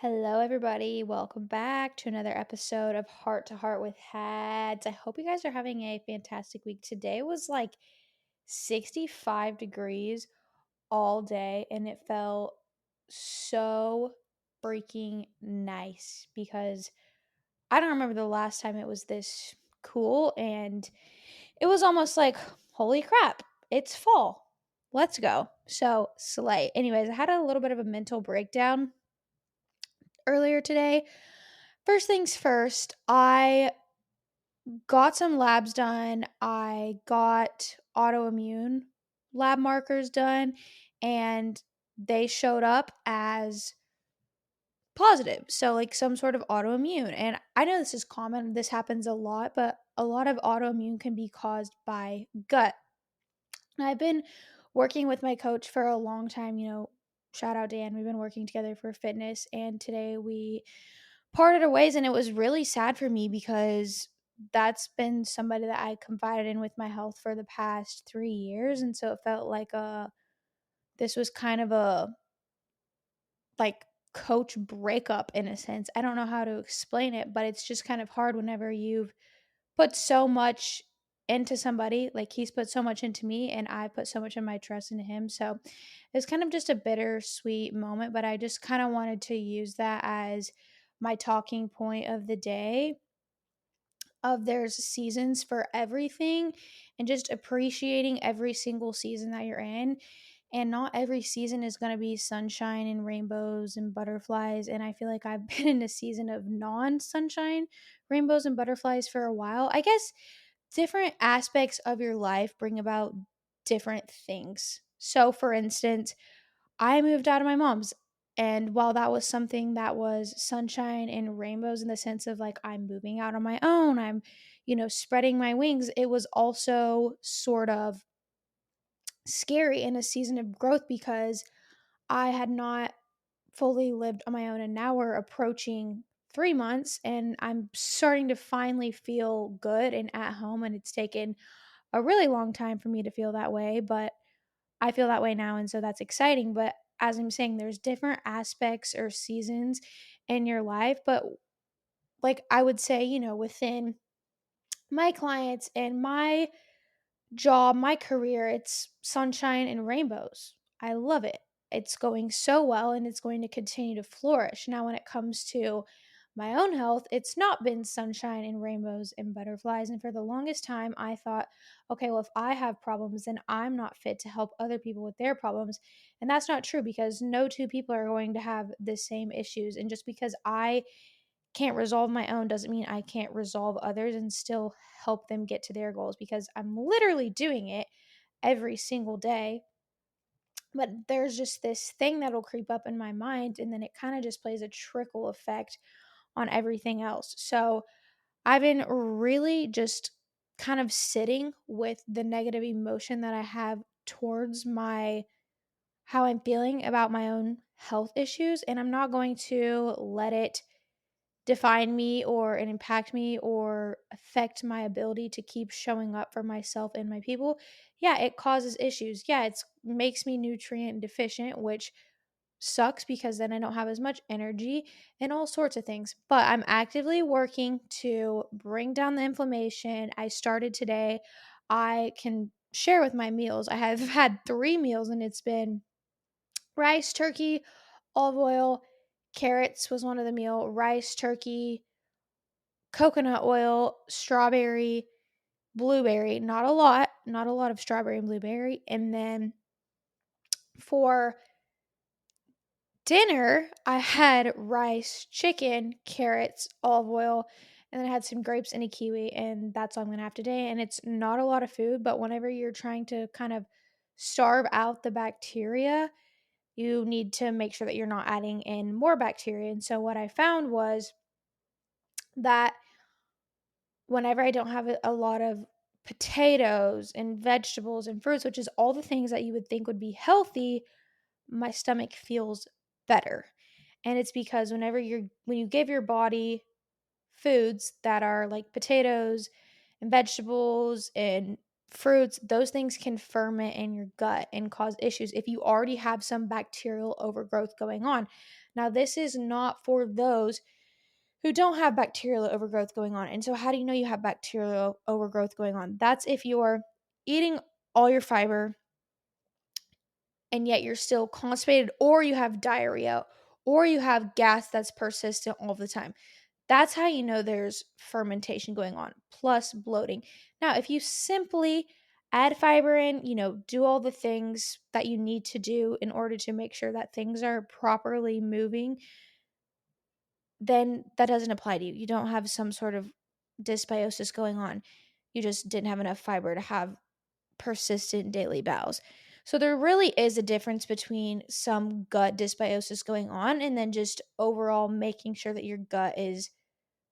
Hello, everybody. Welcome back to another episode of Heart to Heart with Hads. I hope you guys are having a fantastic week. Today was like 65 degrees all day, and it felt so freaking nice because I don't remember the last time it was this cool, and it was almost like, holy crap, it's fall. Let's go. So, slay. Anyways, I had a little bit of a mental breakdown earlier today. First things first, I got some labs done. I got autoimmune lab markers done, and they showed up as positive. So, like some sort of autoimmune. And I know this is common, this happens a lot, but a lot of autoimmune can be caused by gut. And I've been working with my coach for a long time, shout out Dan. We've been working together for fitness, and today we parted our ways, and it was really sad for me because that's been somebody that I confided in with my health for the past 3 years, and so it felt like this was kind of a like coach breakup in a sense. I don't know how to explain it, but it's just kind of hard whenever you've put so much into somebody. Like he's put so much into me, and I put so much of my trust into him. So it's kind of just a bittersweet moment, but I just kind of wanted to use that as my talking point of the day, of there's seasons for everything, and just appreciating every single season that you're in. And not every season is going to be sunshine and rainbows and butterflies, and I feel like I've been in a season of non-sunshine, rainbows and butterflies for a while. I guess different aspects of your life bring about different things. So for instance, I moved out of my mom's. And while that was something that was sunshine and rainbows in the sense of like I'm moving out on my own, I'm, spreading my wings, it was also sort of scary in a season of growth because I had not fully lived on my own. And now we're approaching 3 months, and I'm starting to finally feel good and at home. And it's taken a really long time for me to feel that way, but I feel that way now, and so that's exciting. But as I'm saying, there's different aspects or seasons in your life, but like I would say, within my clients and my job, my career, it's sunshine and rainbows. I love it. It's going so well, and it's going to continue to flourish. Now, when it comes to my own health, it's not been sunshine and rainbows and butterflies. And for the longest time, I thought, okay, well, if I have problems, then I'm not fit to help other people with their problems. And that's not true because no two people are going to have the same issues. And just because I can't resolve my own doesn't mean I can't resolve others and still help them get to their goals, because I'm literally doing it every single day. But there's just this thing that'll creep up in my mind, and then it kind of just plays a trickle effect on everything else. So I've been really just kind of sitting with the negative emotion that I have towards my how I'm feeling about my own health issues, and I'm not going to let it define me or it impact me or affect my ability to keep showing up for myself and my people. Yeah, it causes issues. Yeah, it makes me nutrient deficient, which sucks because then I don't have as much energy and all sorts of things. But I'm actively working to bring down the inflammation. I started today. I can share with my meals. I have had 3 meals, and it's been rice, turkey, olive oil, carrots was one of the meal, rice, turkey, coconut oil, strawberry, blueberry, not a lot of strawberry and blueberry. And then for dinner, I had rice, chicken, carrots, olive oil, and then I had some grapes and a kiwi, and that's all I'm going to have today. And it's not a lot of food, but whenever you're trying to kind of starve out the bacteria, you need to make sure that you're not adding in more bacteria. And so what I found was that whenever I don't have a lot of potatoes and vegetables and fruits, which is all the things that you would think would be healthy, my stomach feels better. And it's because when you give your body foods that are like potatoes and vegetables and fruits, those things can ferment in your gut and cause issues if you already have some bacterial overgrowth going on. Now, this is not for those who don't have bacterial overgrowth going on. And so, how do you know you have bacterial overgrowth going on? That's if you're eating all your fiber and yet you're still constipated, or you have diarrhea, or you have gas that's persistent all the time. That's how you know there's fermentation going on, plus bloating. Now, if you simply add fiber in, do all the things that you need to do in order to make sure that things are properly moving, then that doesn't apply to you. You don't have some sort of dysbiosis going on. You just didn't have enough fiber to have persistent daily bowels. So there really is a difference between some gut dysbiosis going on and then just overall making sure that your gut is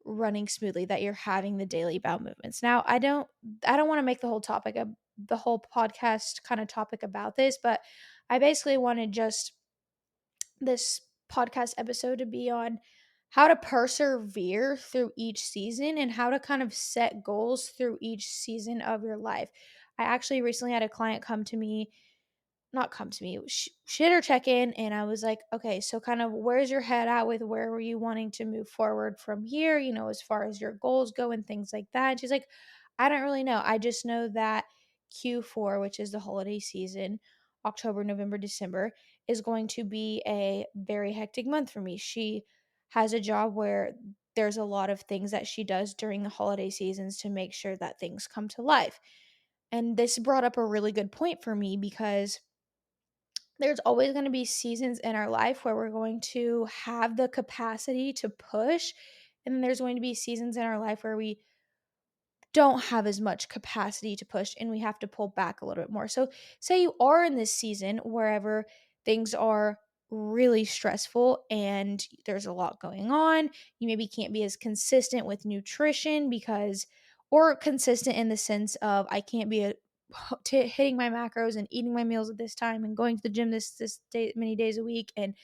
running smoothly, that you're having the daily bowel movements. Now, I don't want to make the whole podcast kind of topic about this, but I basically wanted just this podcast episode to be on how to persevere through each season and how to kind of set goals through each season of your life. I actually recently had a client not come to me, she did her check in, and I was like, okay, so kind of where's your head at with where were you wanting to move forward from here, as far as your goals go and things like that. And she's like, I don't really know. I just know that Q4, which is the holiday season, October, November, December, is going to be a very hectic month for me. She has a job where there's a lot of things that she does during the holiday seasons to make sure that things come to life. And this brought up a really good point for me because there's always going to be seasons in our life where we're going to have the capacity to push. And then there's going to be seasons in our life where we don't have as much capacity to push and we have to pull back a little bit more. So, say you are in this season wherever things are really stressful and there's a lot going on, you maybe can't be as consistent with nutrition or consistent in the sense of I can't be hitting my macros and eating my meals at this time and going to the gym this day many days a week, and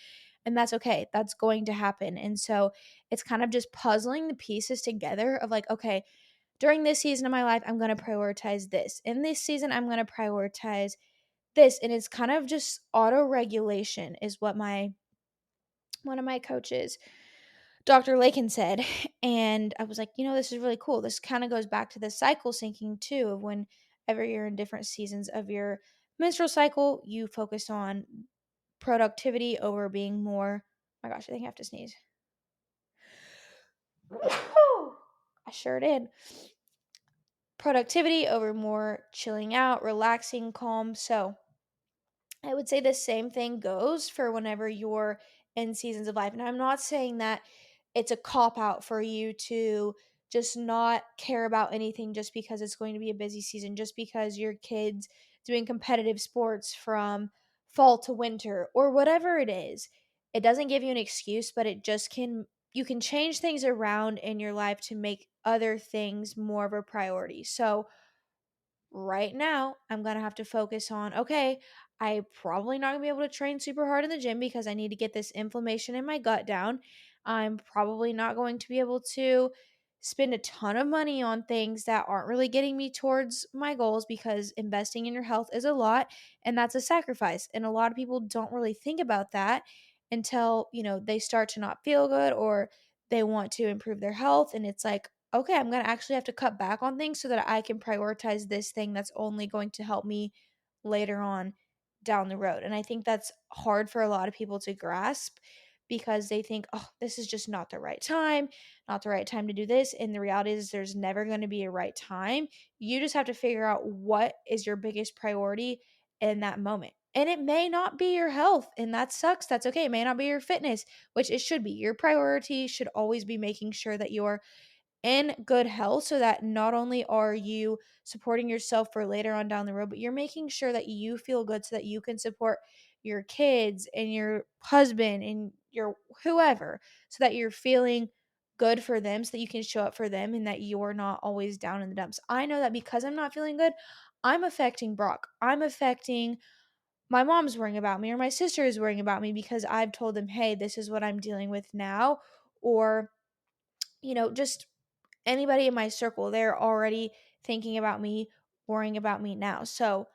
that's okay. That's going to happen. And so it's kind of just puzzling the pieces together of like, okay, during this season of my life, I'm going to prioritize this. In this season, I'm going to prioritize this. And it's kind of just auto regulation, is what one of my coaches, Dr. Lakin, said. And I was like, this is really cool. This kind of goes back to the cycle syncing too, of whenever you're in different seasons of your menstrual cycle, you focus on productivity over being more. Oh my gosh, I think I have to sneeze. I sure did. Productivity over more chilling out, relaxing, calm. So I would say the same thing goes for whenever you're in seasons of life. And I'm not saying that it's a cop out for you to just not care about anything just because it's going to be a busy season, just because your kid's doing competitive sports from fall to winter or whatever it is. It doesn't give you an excuse, but you can change things around in your life to make other things more of a priority. So, right now, I'm going to have to focus on, okay, I probably not going to be able to train super hard in the gym because I need to get this inflammation in my gut down. I'm probably not going to be able to spend a ton of money on things that aren't really getting me towards my goals, because investing in your health is a lot and that's a sacrifice. And a lot of people don't really think about that until, they start to not feel good or they want to improve their health. And it's like, okay, I'm going to actually have to cut back on things so that I can prioritize this thing that's only going to help me later on down the road. And I think that's hard for a lot of people to grasp because they think, oh, this is just not the right time to do this. And the reality is, there's never going to be a right time. You just have to figure out what is your biggest priority in that moment. And it may not be your health, and that sucks. That's okay. It may not be your fitness, which it should be. Your priority should always be making sure that you're in good health, so that not only are you supporting yourself for later on down the road, but you're making sure that you feel good so that you can support your kids and your husband and your whoever, so that you're feeling good for them, so that you can show up for them and that you're not always down in the dumps. I know that because I'm not feeling good, I'm affecting Brock. I'm affecting my mom's worrying about me, or my sister is worrying about me because I've told them, hey, this is what I'm dealing with now. Or, just anybody in my circle, they're already thinking about me worrying about me now. So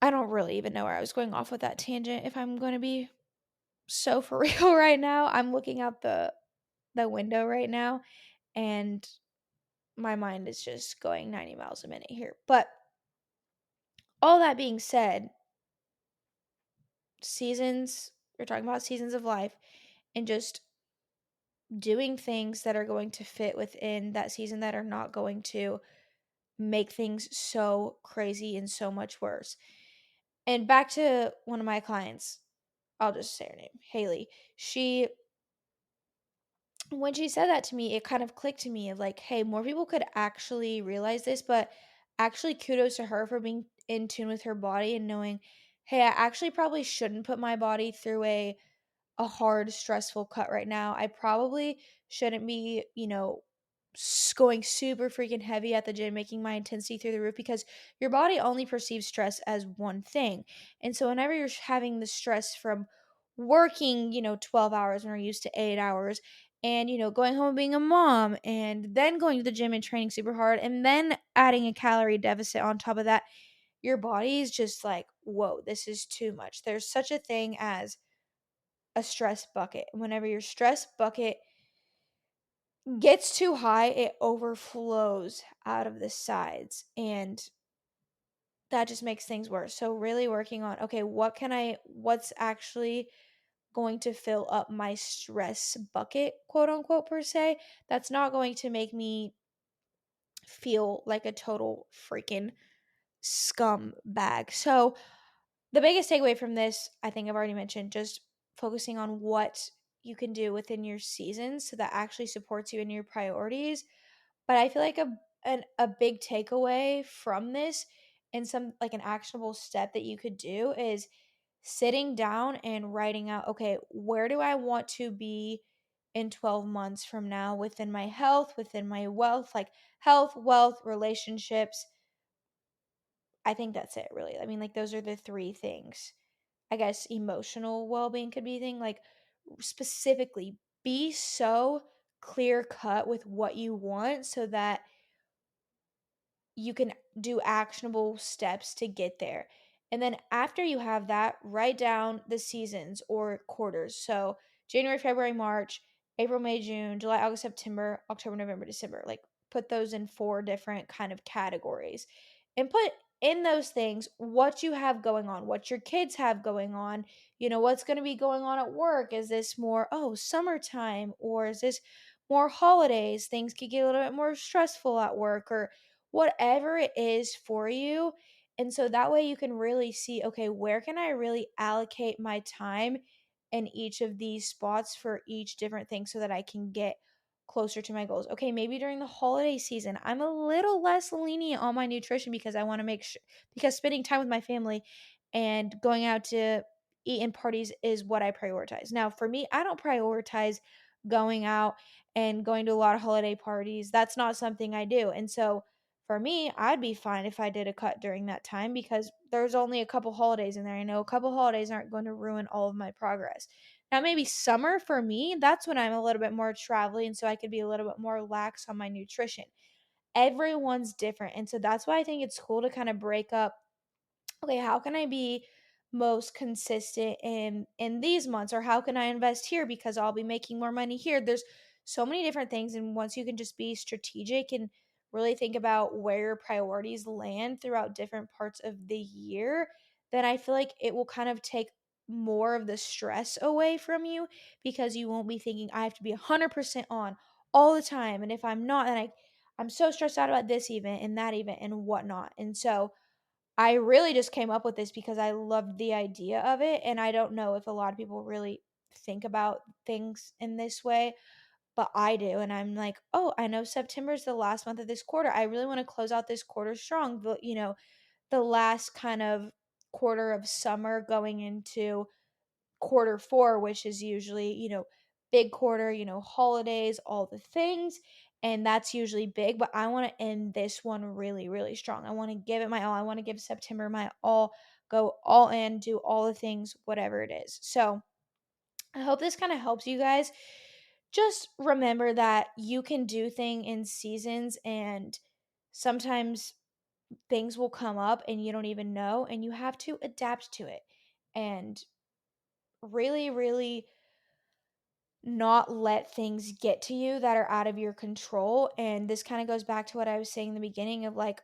I don't really even know where I was going off with that tangent, if I'm going to be so for real right now. I'm looking out the window right now, and my mind is just going 90 miles a minute here. But all that being said, seasons, we're talking about seasons of life and just doing things that are going to fit within that season, that are not going to make things so crazy and so much worse. And back to one of my clients, I'll just say her name, Haley. She, when she said that to me, it kind of clicked to me of like, hey, more people could actually realize this, but actually kudos to her for being in tune with her body and knowing, hey, I actually probably shouldn't put my body through a hard, stressful cut right now. I probably shouldn't be, going super freaking heavy at the gym, making my intensity through the roof, because your body only perceives stress as one thing. And so whenever you're having the stress from working, 12 hours when we're used to 8 hours, and, going home and being a mom, and then going to the gym and training super hard, and then adding a calorie deficit on top of that, your body is just like, whoa, this is too much. There's such a thing as a stress bucket. Whenever your stress bucket gets too high, it overflows out of the sides, and that just makes things worse. So really working on, okay, what's actually going to fill up my stress bucket, quote unquote, per se, that's not going to make me feel like a total freaking scumbag. So the biggest takeaway from this, I think I've already mentioned, just focusing on what you can do within your seasons so that actually supports you in your priorities. But I feel like a big takeaway from this, and some like an actionable step that you could do, is sitting down and writing out, okay, where do I want to be in 12 months from now within my health, within my wealth, like health, wealth, relationships. I think that's it really. I mean, like those are the three things. I guess emotional well-being could be a thing, like specifically be so clear cut with what you want so that you can do actionable steps to get there. And then after you have that, write down the seasons or quarters. So January, February, March, April, May, June, July, August, September, October, November, December. Like put those in four different kind of categories, and put in those things what you have going on, what your kids have going on, what's going to be going on at work. Is this more, oh, summertime, or is this more holidays? Things could get a little bit more stressful at work, or whatever it is for you. And so that way you can really see, okay, where can I really allocate my time in each of these spots for each different thing so that I can get closer to my goals. Okay, maybe during the holiday season, I'm a little less lenient on my nutrition because I want to make sure, because spending time with my family and going out to eat in parties is what I prioritize. Now, for me, I don't prioritize going out and going to a lot of holiday parties. That's not something I do. And so for me, I'd be fine if I did a cut during that time because there's only a couple holidays in there. I know a couple holidays aren't going to ruin all of my progress. Now, maybe summer for me, that's when I'm a little bit more traveling, and so I could be a little bit more lax on my nutrition. Everyone's different. And so that's why I think it's cool to kind of break up, okay, how can I be most consistent in these months, or how can I invest here because I'll be making more money here. There's so many different things, and once you can just be strategic and really think about where your priorities land throughout different parts of the year, then I feel like it will kind of take more of the stress away from you, because you won't be thinking I have to be 100% on all the time, and if I'm not, then I'm so stressed out about this event and that event and whatnot. And so I really just came up with this because I loved the idea of it, and I don't know if a lot of people really think about things in this way, but I do, and I'm like, "Oh, I know September is the last month of this quarter. I really wanna close out this quarter strong." The last kind of quarter of summer going into quarter four, which is usually, big quarter, holidays, all the things. And that's usually big, but I want to end this one really, really strong. I want to give it my all. I want to give September my all, go all in, do all the things, whatever it is. So I hope this kind of helps you guys. Just remember that you can do thing in seasons, and sometimes things will come up and you don't even know, and you have to adapt to it and really, really not let things get to you that are out of your control. And this kind of goes back to what I was saying in the beginning of like,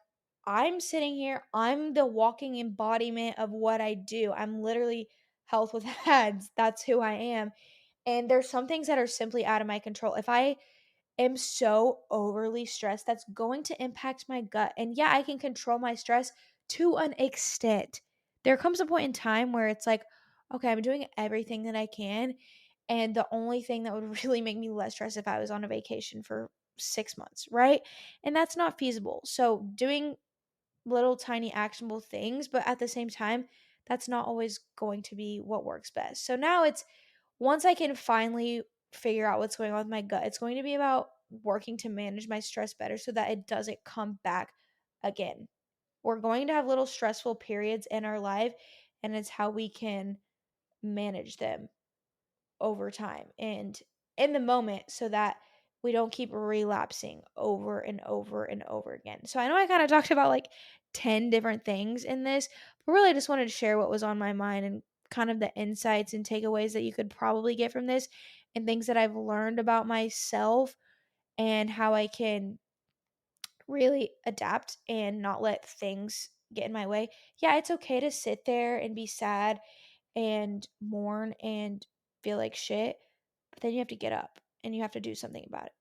I'm sitting here, I'm the walking embodiment of what I do. I'm literally health with ads. That's who I am. And there's some things that are simply out of my control. If I am so overly stressed, that's going to impact my gut. And yeah, I can control my stress to an extent. There comes a point in time where it's like, okay, I'm doing everything that I can. And the only thing that would really make me less stressed if I was on a vacation for 6 months, right? And that's not feasible. So, doing little tiny actionable things, but at the same time, that's not always going to be what works best. So now it's once I can finally figure out what's going on with my gut, it's going to be about working to manage my stress better so that it doesn't come back again. We're going to have little stressful periods in our life, and it's how we can manage them over time and in the moment so that we don't keep relapsing over and over and over again. So I know I kind of talked about like 10 different things in this, but really I just wanted to share what was on my mind and kind of the insights and takeaways that you could probably get from this and things that I've learned about myself and how I can really adapt and not let things get in my way. Yeah, it's okay to sit there and be sad and mourn and feel like shit, but then you have to get up and you have to do something about it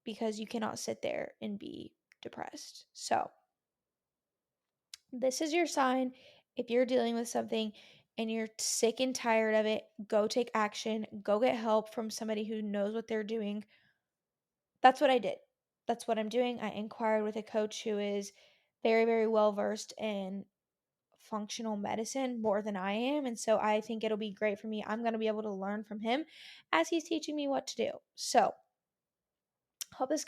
because you cannot sit there and be depressed. So, this is your sign. If you're dealing with something and you're sick and tired of it, go take action, go get help from somebody who knows what they're doing. That's what I did. That's what I'm doing. I inquired with a coach who is very, very well versed in functional medicine more than I am. And so I think it'll be great for me. I'm going to be able to learn from him as he's teaching me what to do. So hope this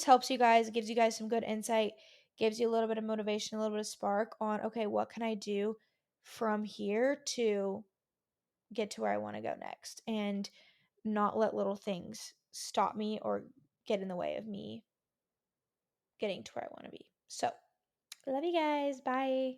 helps you guys, gives you guys some good insight, gives you a little bit of motivation, a little bit of spark on, okay, what can I do from here to get to where I want to go next and not let little things stop me or get in the way of me getting to where I want to be. So, love you guys. Bye.